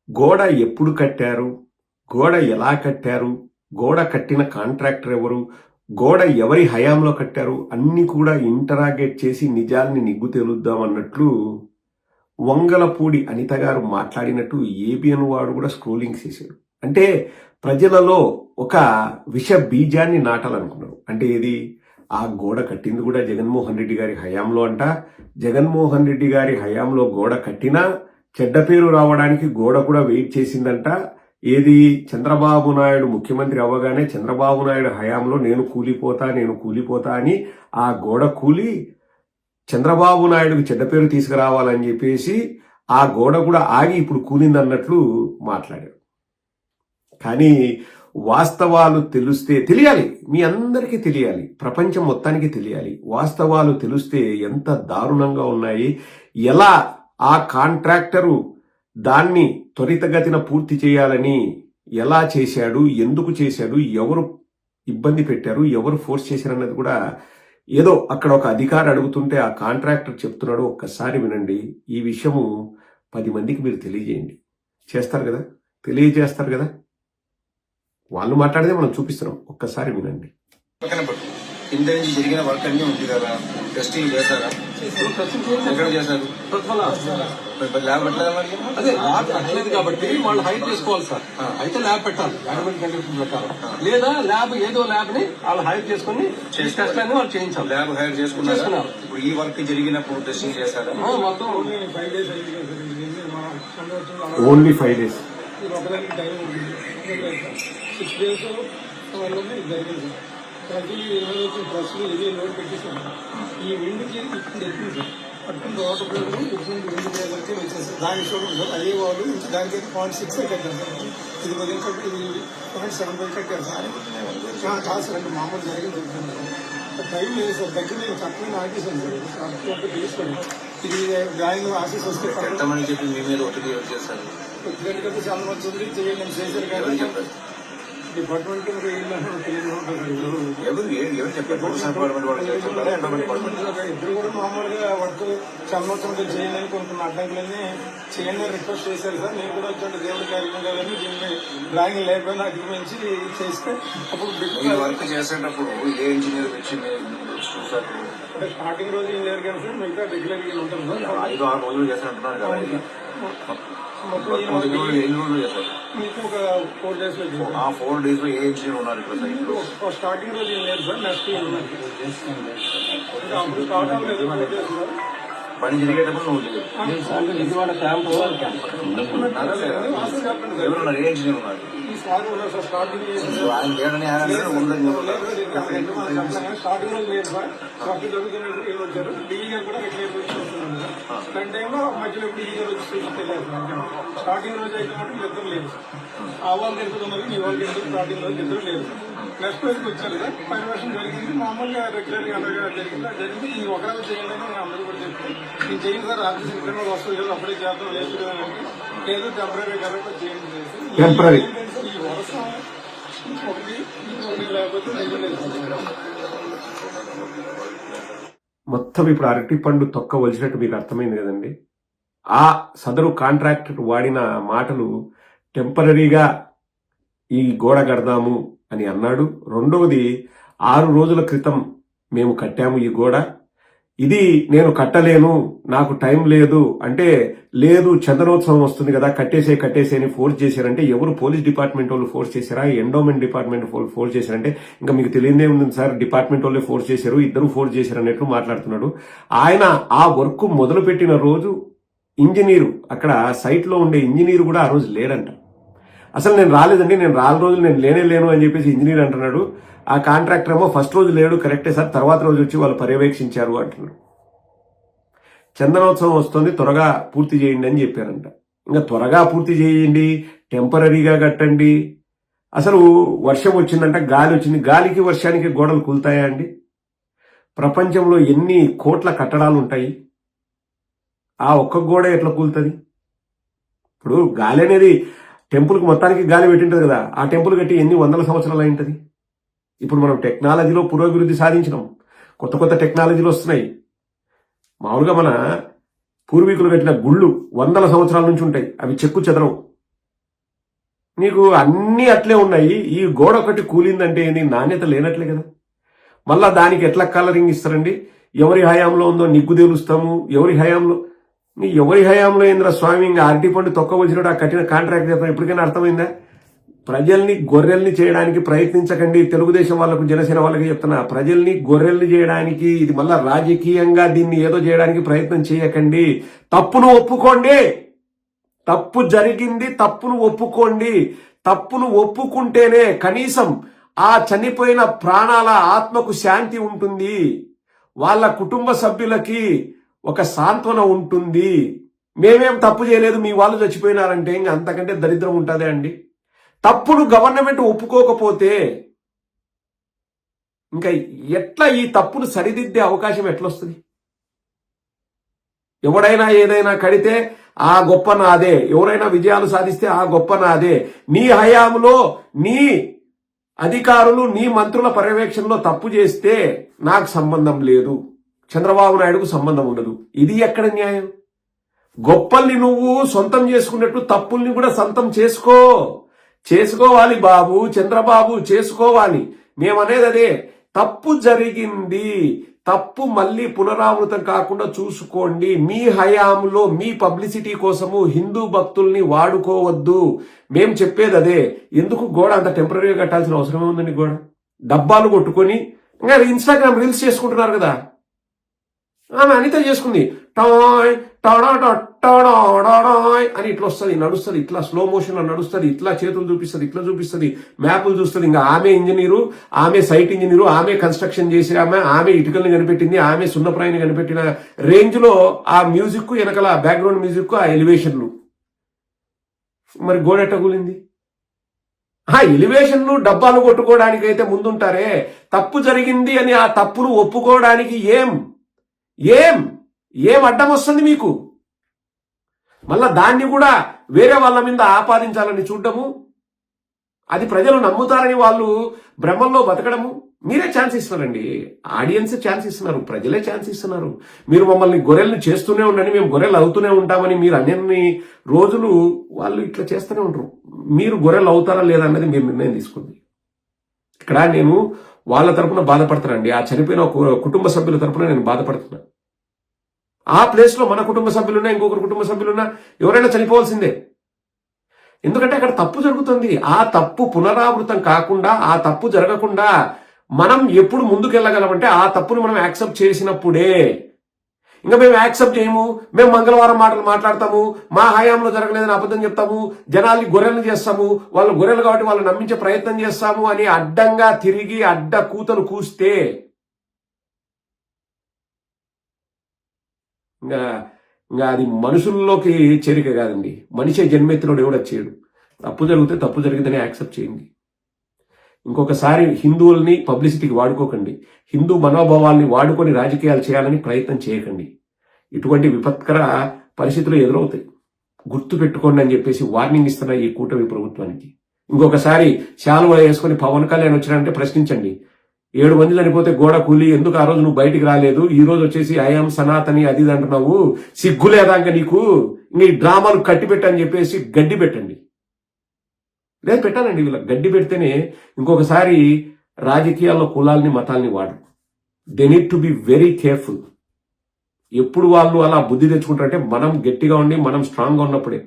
గోడ ఎప్పుడు కట్టారు, గోడ ఎలా కట్టారు, గోడ కట్టిన కాంట్రాక్టర్ ఎవరు, గోడ ఎవరి హయాంలో కట్టారు అన్ని కూడా ఇంటరాగేట్ చేసి నిజాల్ని నిగ్గు తేలుద్దామన్నట్లు వంగలపూడి అనిత గారు మాట్లాడినట్టు ఏబిఎన్ వాడు కూడా స్క్రోలింగ్ చేశాడు. అంటే ప్రజలలో ఒక విష బీజాన్ని నాటాలనుకున్నారు. అంటే ఏది, ఆ గోడ కట్టింది కూడా జగన్మోహన్ రెడ్డి గారి హయాంలో అంట. జగన్మోహన్ రెడ్డి గారి హయాంలో గోడ కట్టినా చెడ్డ పేరు రావడానికి గోడ కూడా వెయిట్ చేసిందంట. ఏది, చంద్రబాబు నాయుడు ముఖ్యమంత్రి అవ్వగానే చంద్రబాబు నాయుడు హయాంలో నేను కూలిపోతా అని ఆ గోడ కూలి చంద్రబాబు నాయుడుకి చెడ్డ పేరు తీసుకురావాలని చెప్పేసి ఆ గోడ కూడా ఆగి ఇప్పుడు కూలిందన్నట్లు మాట్లాడారు. కానీ వాస్తవాలు తెలియాలి, మీ అందరికీ తెలియాలి, ప్రపంచం మొత్తానికి తెలియాలి. వాస్తవాలు తెలిస్తే ఎంత దారుణంగా ఉన్నాయి, ఎలా ఆ కాంట్రాక్టరు దాన్ని త్వరితగతిన పూర్తి చేయాలని ఎలా చేశాడు, ఎందుకు చేశాడు, ఎవరు ఇబ్బంది పెట్టారు, ఎవరు ఫోర్స్ చేశారన్నది కూడా ఏదో అక్కడ ఒక అధికారి అడుగుతుంటే ఆ కాంట్రాక్టర్ చెప్తున్నాడు. ఒక్కసారి వినండి. ఈ విషయము 10 మందికి మీరు తెలియజేయండి. చేస్తారు కదా, తెలియజేస్తారు కదా. వాళ్ళు మాట్లాడితే మనం చూపిస్తున్నాం. ఒక్కసారి వినండి. కింద నుంచి జరిగిన వర్క్ అన్ని ఉంది కదా, టెస్టింగ్ చేస్తారా? ఎక్కడ చేశారు? ల్యాబ్ పెట్టలేదు. అదే ల్యాబ్ పెట్టలేదు కాబట్టి వాళ్ళు హైర్ చేసుకోవాలి సార్. అయితే ల్యాబ్ పెట్టాలి గవర్నమెంట్ కండిషన్ ప్రకారం. లేదా ల్యాబ్ ఏదో ల్యాబ్ ని వాళ్ళు హైర్ చేసుకుని టెస్ట్ అని వాళ్ళు చేయించాలి. ల్యాబ్ హైర్ చేసుకున్నారు. ఇప్పుడు ఈ వర్క్ జరిగినప్పుడు టెస్టింగ్ చేశారా? మొత్తం ఓన్లీ 5 days. 6 days జరిగింది సార్. ప్రతి 20 వచ్చిన బస్సులు ఇదే లోడ్ పెట్టేసాను. ఈ విండ్కి ఇప్పుడు ఎక్కింది సార్. పట్టుకుని వాటర్ ప్లేట్లు విండ్ ప్లేట్లకి వచ్చేసి దాని చూడండి సార్. అదే వాళ్ళు దానికైతే 0.6 కట్టారు సార్. ఇది 0.75 కట్టారు సార్. కాదు సార్, అంటే మామూలు జరిగింది టైం లేదు సార్. దగ్గర నేను చక్కగా ఆగేసాను సార్. తీసుకోండి. ఇది డ్రాయింగ్ ఆఫీస్ వస్తే పెట్టమని చెప్పి మీ మీద ఒత్తిడి చేస్తారు. ఎందుకంటే చాలా మంది ఉంది చేయండి నేను చేశారు కానీ డిపార్ట్మెంట్ ఇద్దరు కూడా మామూలుగా వర్క్ సంవత్సరంలో చేయాలని కొన్ని అడ్డంకులన్నీ చేయండి రిక్వెస్ట్ చేశారు సార్. నేను కూడా వచ్చి దేవుడి కార్యక్రమం కదని దీన్ని డ్రాయింగ్ లేకపోయినా అధిగమించి చేస్తే అప్పుడు వర్క్ చేసేటప్పుడు ఏ ఇంజనీర్ వచ్చి అంటే స్టార్టింగ్ రోజు ఇంజనీర్ కానీ సార్ మిగతా రెగ్యులర్ ఉంటుంది సార్. 5-6 రోజులు చేస్తున్నారు కదా. మీకు ఒక 4 days లో 4 days లో ఏ ఇంజనీర్ ఉన్నారు ఇప్పుడు? స్టార్టింగ్ రోజు ఇంజనీర్ సార్, నెక్స్ట్ ఉన్నారు. అప్పుడు స్టార్ట్ అవ్వలేదు. పని జరిగేటప్పుడు నువ్వు విజయవాడ క్యాంప్ ఎవరున్నారు? ఏ ఇంజనీర్ ఉన్నారు? ఈ సార్ ఉన్నారు సార్. స్టార్టింగ్ ఆయన లేడని స్టార్టింగ్ రోజు లేదు సార్. వర్క్ జరుగుతున్నప్పుడు ఏం వచ్చారు. డీఈ గారు కూడా రెగ్యులర్ వస్తున్నాను సార్. దాని టైంలో మధ్యలో డీఈ గారు వచ్చి తెలియదు సార్. స్టార్టింగ్ రోజు అయితే మాత్రం ఇద్దరు లేదు సార్. ఆ వాళ్ళకి ఎంత ఉన్నారు, ఈ వాళ్ళకి ఎంత స్టార్టింగ్ రోజు ఇద్దరు లేదు సార్. నెక్స్ట్ రోజుకి వచ్చారు సార్. పర్మిషన్ జరిగింది మామూలుగా రెగ్యులర్ గా జరిగింది. ఈ ఒకరోజు చేయండి అని అందరూ కూడా చెప్తే నేను చేయండి సార్. ఆఫీస్ ఇంటర్నల్ వస్తుంది కదా, అప్పుడే చేద్దాం లేదు ఏదో టెంపరీ కదా చేయండి టెంపరీ. ఈ వర్షం ఒకటి లేకపోతే మొత్తం ఇప్పుడు అరటి పండు తొక్క వలిసినట్టు మీకు అర్థమైంది కదండి. ఆ సదరు కాంట్రాక్టర్ వాడిన మాటలు టెంపరీగా ఈ గోడ కడదాము అని అన్నాడు. రెండవది 6 రోజుల క్రితం మేము కట్టాము ఈ గోడ, ఇది నేను కట్టలేను, నాకు టైం లేదు అంటే, లేదు చందనోత్సవం వస్తుంది కదా కట్టేసే అని ఫోర్స్ చేశారంటే ఎవరు? పోలీస్ డిపార్ట్మెంట్ వాళ్ళు ఫోర్స్ చేశారా? ఎండోమెంట్ డిపార్ట్మెంట్ వాళ్ళు ఫోర్స్ చేశారంటే ఇంకా మీకు తెలియదే ఉంది సార్. డిపార్ట్మెంట్ వాళ్ళే ఫోర్స్ చేశారు, ఇద్దరు ఫోర్స్ చేశారు అన్నట్లు మాట్లాడుతున్నాడు. ఆయన ఆ వర్క్ మొదలుపెట్టిన రోజు ఇంజనీరు, అక్కడ సైట్ లో ఉండే ఇంజనీర్ కూడా ఆ రోజు లేడంట. అసలు నేను రాలేదండి, నేను 4 రోజులు నేను లేను అని చెప్పేసి ఇంజనీర్ అంటున్నాడు. ఆ కాంట్రాక్టర్ ఏమో ఫస్ట్ రోజు లేడు, కరెక్టే సార్, తర్వాత రోజు వచ్చి వాళ్ళు పర్యవేక్షించారు అంటున్నాడు. చందనోత్సవం వస్తుంది, త్వరగా పూర్తి చేయండి అని చెప్పారంట. ఇంకా త్వరగా పూర్తి చేయండి, టెంపరీగా కట్టండి. అసలు వర్షం వచ్చిందంట, గాలి వచ్చింది, గాలికి వర్షానికి గోడలు కూలుతాయా అండి? ప్రపంచంలో ఎన్ని కోట్ల కట్టడాలు ఉంటాయి, ఆ ఒక్క గోడ ఎట్లా కూలుతుంది? ఇప్పుడు గాలి అనేది టెంపుల్కి మొత్తానికి గాలి పెట్టింటది కదా, ఆ టెంపుల్ కట్టి ఎన్ని వందల సంవత్సరాలు అయింటది. ఇప్పుడు మనం టెక్నాలజీలో పురోభివృద్ధి సాధించినాం, కొత్త టెక్నాలజీలు వస్తున్నాయి. మామూలుగా మన పూర్వీకులు కట్టిన గుళ్ళు వందల సంవత్సరాల నుంచి ఉంటాయి, అవి చెక్కు చెదరవు. నీకు అన్నీ అట్లే ఉన్నాయి. ఈ గోడ ఒకటి కూలిందంటే ఏంది? నాణ్యత లేనట్లే కదా. మళ్ళా దానికి ఎట్లా కలరింగ్ ఇస్తారండి? ఎవరి హయాంలో ఉందో నిగ్గు తెలుస్తాము. ఎవరి హయాంలో ఏంద్ర స్వామి? ఇంకా అరటి పండు తొక్క వచ్చినట్టు ఆ కట్టిన కాంట్రాక్ట్ చేస్తాం. ఎప్పటికైనా అర్థమైందా? ప్రజల్ని గొర్రెల్ని చేయడానికి ప్రయత్నించకండి. తెలుగుదేశం వాళ్ళకు, జనసేన వాళ్ళకి చెప్తున్నా, ప్రజల్ని గొర్రెల్ని చేయడానికి, ఇది మళ్ళా రాజకీయంగా దీన్ని ఏదో చేయడానికి ప్రయత్నం చేయకండి. తప్పును ఒప్పుకోండి. తప్పు జరిగింది, తప్పును ఒప్పుకోండి. తప్పును ఒప్పుకుంటేనే కనీసం ఆ చనిపోయిన ప్రాణాల ఆత్మకు శాంతి ఉంటుంది. వాళ్ళ కుటుంబ సభ్యులకి ఒక సాంత్వన ఉంటుంది. మేమేం తప్పు చేయలేదు, మీ వాళ్ళు చచ్చిపోయినారంటే ఇంకా అంతకంటే దరిద్రం ఉంటుందే అండి. తప్పును గవర్నమెంట్ ఒప్పుకోకపోతే ఇంకా ఎట్లా ఈ తప్పును సరిదిద్దే అవకాశం ఎట్లొస్తుంది? ఎవడైనా ఏదైనా కడితే ఆ గొప్ప నాదే, ఎవరైనా విజయాలు సాధిస్తే ఆ గొప్ప నాదే. నీ హయాంలో నీ అధికారులు, నీ మంత్రుల పర్యవేక్షణలో తప్పు చేస్తే నాకు సంబంధం లేదు, చంద్రబాబు నాయుడుకు సంబంధం ఉండదు. ఇది ఎక్కడ న్యాయం? గొప్పల్ని నువ్వు సొంతం చేసుకున్నట్టు తప్పుల్ని కూడా సొంతం చేసుకోవాలి బాబు, చంద్రబాబు, చేసుకోవాలి. మేమనేది అదే. తప్పు జరిగింది, తప్పు మళ్ళీ పునరావృతం కాకుండా చూసుకోండి. మీ హయాంలో మీ పబ్లిసిటీ కోసము హిందూ భక్తుల్ని వాడుకోవద్దు. మేం చెప్పేది అదే. ఎందుకు గోడ అంత టెంపరీగా కట్టాల్సిన అవసరమే ఉందండి? గోడ డబ్బాలు కొట్టుకొని ఇంకా ఇన్స్టాగ్రామ్ రీల్స్ చేసుకుంటున్నారు కదా. ఆమె అనిత చేసుకుంది, టాయ్ అని ఇట్లా వస్తుంది, నడుస్తుంది, ఇట్లా స్లో మోషన్ లో నడుస్తుంది, ఇట్లా చేతులు చూపిస్తుంది, ఇట్లా చూపిస్తుంది, మ్యాపులు చూస్తుంది. ఇంకా ఆమె ఇంజనీరు, ఆమె సైట్ ఇంజనీరు, ఆమె కన్స్ట్రక్షన్ చేసి ఆమె ఇటుకల్ని కనిపెట్టింది, ఆమె సున్నప్రాయిని కనిపెట్టిన రేంజ్ లో ఆ మ్యూజిక్ వెనకాల బ్యాక్గ్రౌండ్ మ్యూజిక్, ఆ ఎలివేషన్లు. మరి గోడెట్ట కూలింది? ఆ ఎలివేషన్లు డబ్బాలు కొట్టుకోవడానికి అయితే ముందుంటారే, తప్పు జరిగింది అని ఆ తప్పును ఒప్పుకోవడానికి ఏం అడ్డం వస్తుంది మీకు? మళ్ళా దాన్ని కూడా వేరే వాళ్ళ మీద ఆపాదించాలని చూడటము, అది ప్రజలు నమ్ముతారని వాళ్ళు భ్రమంలో బతకడము. మీరే ఛాన్స్ ఇస్తున్నారండి. ఆడియన్స్ ఛాన్స్ ఇస్తున్నారు, ప్రజలే ఛాన్స్ ఇస్తున్నారు. మీరు మమ్మల్ని గొర్రెల్ని చేస్తూనే ఉండండి, మేము గొర్రెలు అవుతూనే ఉంటామని మీరు అన్ని రోజులు వాళ్ళు ఇట్లా చేస్తూనే ఉంటారు. మీరు గొర్రెలు అవుతారా లేదా అన్నది మీరు నిర్ణయం తీసుకోండి. ఇక్కడ నేను వాళ్ళ తరపున బాధపడతానండి. ఆ చనిపోయిన కుటుంబ సభ్యుల తరపున నేను బాధపడుతున్నా. ఆ ప్లేస్ లో మన కుటుంబ సభ్యులున్నా, ఇంకొకరు కుటుంబ సభ్యులున్నా ఎవరైనా చనిపోవాల్సిందే. ఎందుకంటే అక్కడ తప్పు జరుగుతుంది. ఆ తప్పు పునరావృతం కాకుండా, ఆ తప్పు జరగకుండా మనం ఎప్పుడు ముందుకెళ్ళగలమంటే ఆ తప్పును మనం యాక్సెప్ట్ చేసినప్పుడే. ఇంకా మేము యాక్సెప్ట్ చేయము, మేము మంగళవారం మాటలు మాట్లాడతాము, మా హయాంలో జరగలేదని అబద్ధం చెప్తాము, జనాల్ని గొర్రెలు చేస్తాము, వాళ్ళు గొర్రెలు కాబట్టి వాళ్ళు నమ్మించే ప్రయత్నం చేస్తాము అని అడ్డంగా తిరిగి అడ్డ కూతలు కూస్తే ఇంకా అది మనుషుల్లోకి చేరిక కాదండి. మనిషి జన్మెత్తినోడు ఎవడ చేయడు. తప్పు జరిగితే తప్పు జరిగిందని యాక్సెప్ట్ చేయండి. ఇంకొకసారి హిందువుల్ని పబ్లిసిటీకి వాడుకోకండి. హిందూ మనోభావాల్ని వాడుకొని రాజకీయాలు చేయాలని ప్రయత్నం చేయకండి. ఇటువంటి విపత్కర పరిస్థితులు ఎదురవుతాయి. గుర్తు పెట్టుకోండి అని చెప్పేసి వార్నింగ్ ఇస్తున్న ఈ కూటమి ప్రభుత్వానికి. ఇంకొకసారి శాలువా వేసుకొని పవన్ కళ్యాణ్ వచ్చినారంటే ప్రశ్నించండి. 7 మంది చనిపోతే గోడ కూలి, ఎందుకు ఆ రోజు నువ్వు బయటికి రాలేదు? ఈ రోజు వచ్చేసి ఐఎమ్ సనాతని అది అంటున్నావు, సిగ్గులేదాక నీకు? నీ డ్రామాలు కట్టి పెట్టని చెప్పేసి గడ్డి పెట్టండి. లేదు పెట్టానండి, వీళ్ళ గడ్డి పెడితేనే ఇంకొకసారి రాజకీయాల్లో కులాల్ని మతాల్ని వాడరు. They need to be very careful. ఎప్పుడు వాళ్ళు అలా బుద్ధి తెచ్చుకుంటారంటే మనం గట్టిగా ఉండి మనం స్ట్రాంగ్గా ఉన్నప్పుడే.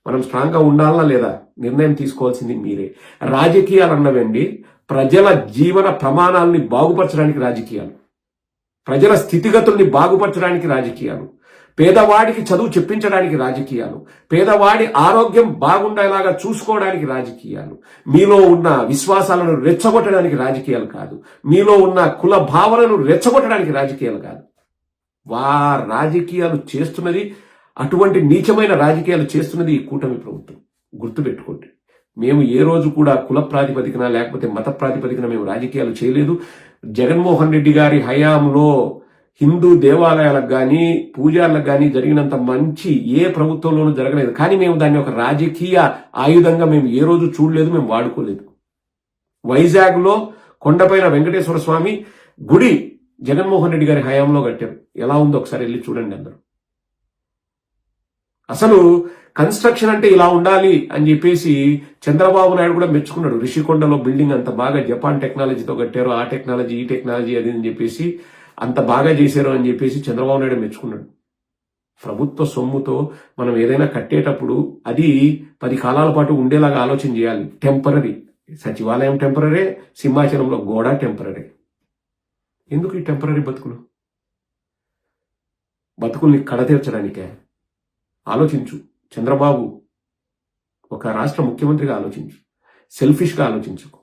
మనం స్ట్రాంగ్గా ఉండాలా లేదా నిర్ణయం తీసుకోవాల్సింది మీరే. రాజకీయాలు అన్నవండి ప్రజల జీవన ప్రమాణాలని బాగుపరచడానికి రాజకీయాలు, ప్రజల స్థితిగతుల్ని బాగుపరచడానికి రాజకీయాలు, పేదవాడికి చదువు చెప్పించడానికి రాజకీయాలు, పేదవాడి ఆరోగ్యం బాగుండేలాగా చూసుకోవడానికి రాజకీయాలు, మీలో ఉన్న విశ్వాసాలను రెచ్చగొట్టడానికి రాజకీయాలు కాదు, మీలో ఉన్న కుల భావనను రెచ్చగొట్టడానికి రాజకీయాలు కాదు. రాజకీయాలు చేస్తున్నది, అటువంటి నీచమైన రాజకీయాలు చేస్తున్నది ఈ కూటమి ప్రభుత్వం. గుర్తుపెట్టుకోండి. మేము ఏ రోజు కూడా కుల ప్రాతిపదికన లేకపోతే మత ప్రాతిపదికన మేము రాజకీయాలు చేయలేదు. జగన్మోహన్ రెడ్డి గారి హయాంలో హిందూ దేవాలయాలకు కానీ పూజార్లకు కానీ జరిగినంత మంచి ఏ ప్రభుత్వంలోనూ జరగలేదు. కానీ మేము దాన్ని ఒక రాజకీయ ఆయుధంగా మేము ఏ రోజు చూడలేదు, మేము వాడుకోలేదు. వైజాగ్లో కొండపైన వెంకటేశ్వర స్వామి గుడి జగన్మోహన్ రెడ్డి గారి హయాంలో కట్టారు. ఎలా ఉందో ఒకసారి వెళ్ళి చూడండి అందరూ. అసలు కన్స్ట్రక్షన్ అంటే ఇలా ఉండాలి అని చెప్పేసి చంద్రబాబు నాయుడు కూడా మెచ్చుకున్నాడు. రిషికొండలో బిల్డింగ్ అంత బాగా జపాన్ టెక్నాలజీతో కట్టారు, ఆ టెక్నాలజీ ఈ టెక్నాలజీ అది అని చెప్పేసి అంత బాగా చేశారు అని చెప్పేసి చంద్రబాబు నాయుడు మెచ్చుకున్నాడు. ప్రభుత్వ సొమ్ముతో మనం ఏదైనా కట్టేటప్పుడు అది 10 కాలాల పాటు ఉండేలాగా ఆలోచన చేయాలి. టెంపరరీ, సచివాలయం టెంపరరీ, సింహాచలంలో గోడ టెంపరరీ. ఎందుకు ఈ టెంపరరీ బతుకుల్ని కడతీర్చడానికే? ఆలోచించు చంద్రబాబు, ఒక రాష్ట్ర ముఖ్యమంత్రిగా ఆలోచించు, సెల్ఫిష్గా ఆలోచించు.